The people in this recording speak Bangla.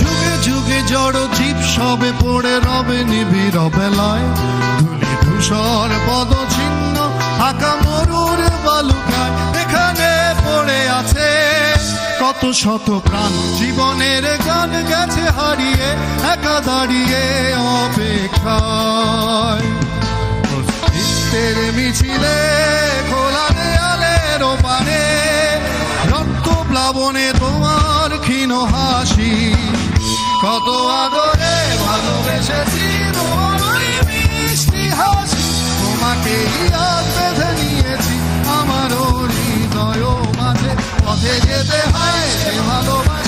যুগে যুগে জড় জীব সবে পড়ে রবে নিবিড় বেলায়, ধুলি ধূসর পদচিহ্ন আঁকা মরুর বালুকায়। এখানে পড়ে আছে কত শত প্রাণ, জীবনের গান গেছে হারিয়ে, একা দাঁড়িয়ে অপেক্ষায়। অস্তিত্বের মিছিলে খোলা দেয়ালের ওপারে, রক্ত প্লাবনে তোমার ক্ষীণ হাসি। কত আদরে ভালোবেসেছি তোমার ওই মিষ্টি হাসি, তোমাকেই আজ বেঁধে নিয়েছি আমার হৃদয় মাঝে। পথে যেতে হয় সে ভালোবাসা